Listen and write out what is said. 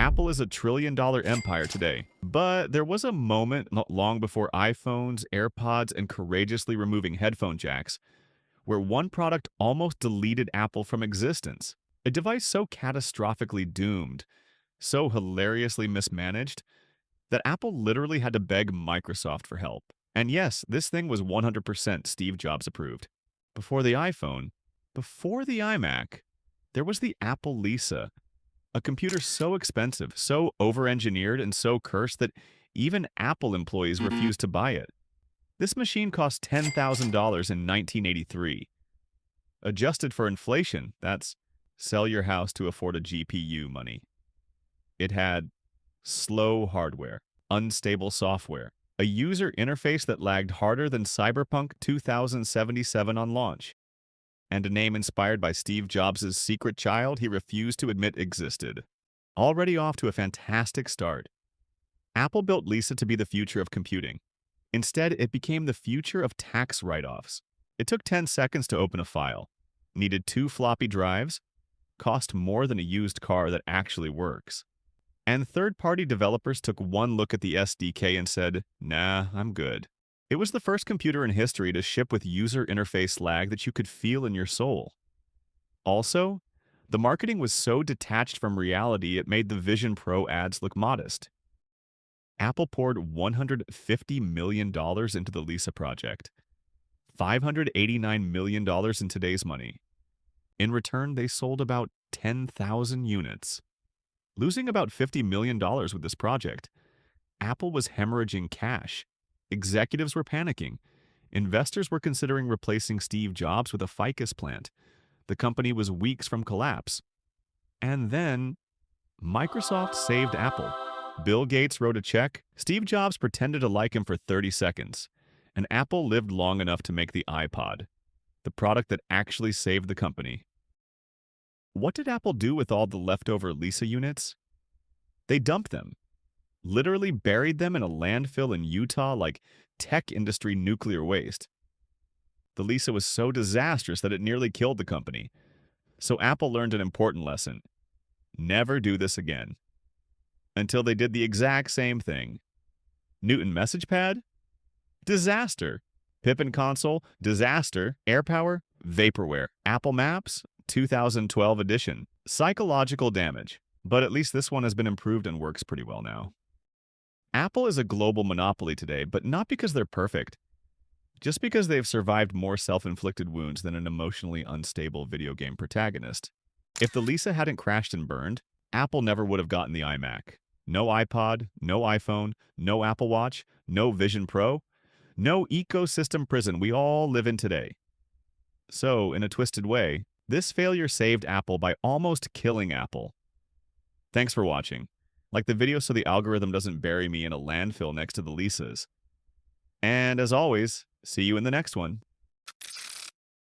Apple is a trillion-dollar empire today, but there was a moment not long before iPhones, AirPods, and courageously removing headphone jacks where one product almost deleted Apple from existence. A device so catastrophically doomed, so hilariously mismanaged, that Apple literally had to beg Microsoft for help. And yes, this thing was 100% Steve Jobs approved. Before the iPhone, before the iMac, there was the Apple Lisa, a computer so expensive, so over-engineered, and so cursed that even Apple employees refused to buy it. This machine cost $10,000 in 1983. Adjusted for inflation, that's sell your house to afford a GPU money. It had slow hardware, unstable software, a user interface that lagged harder than Cyberpunk 2077 on launch, and a name inspired by Steve Jobs' secret child he refused to admit existed. Already off to a fantastic start, Apple built Lisa to be the future of computing. Instead, it became the future of tax write-offs. It took 10 seconds to open a file, needed 2 floppy drives, cost more than a used car that actually works. And third-party developers took one look at the SDK and said, nah, I'm good. It was the first computer in history to ship with user interface lag that you could feel in your soul. Also, the marketing was so detached from reality it made the Vision Pro ads look modest. Apple poured $150 million into the Lisa project, $589 million in today's money. In return, they sold about 10,000 units. Losing about $50 million with this project, Apple was hemorrhaging cash. Executives were panicking. Investors were considering replacing Steve Jobs with a ficus plant. The company was weeks from collapse. And then, Microsoft saved Apple. Bill Gates wrote a check, Steve Jobs pretended to like him for 30 seconds, and Apple lived long enough to make the iPod, the product that actually saved the company. What did Apple do with all the leftover Lisa units? They dumped them. Literally buried them in a landfill in Utah like tech industry nuclear waste. The Lisa was so disastrous that it nearly killed the company. So Apple learned an important lesson. Never do this again. Until they did the exact same thing. Newton Message Pad? Disaster. Pippin Console? Disaster. AirPower? Vaporware. Apple Maps? 2012 edition. Psychological damage. But at least this one has been improved and works pretty well now. Apple is a global monopoly today, but not because they're perfect. Just because they've survived more self-inflicted wounds than an emotionally unstable video game protagonist. If the Lisa hadn't crashed and burned, Apple never would have gotten the iMac. No iPod, no iPhone, no Apple Watch, no Vision Pro, no ecosystem prison we all live in today. So, in a twisted way, this failure saved Apple by almost killing Apple. Thanks for watching. Like the video so the algorithm doesn't bury me in a landfill next to the Lisas. And as always, see you in the next one.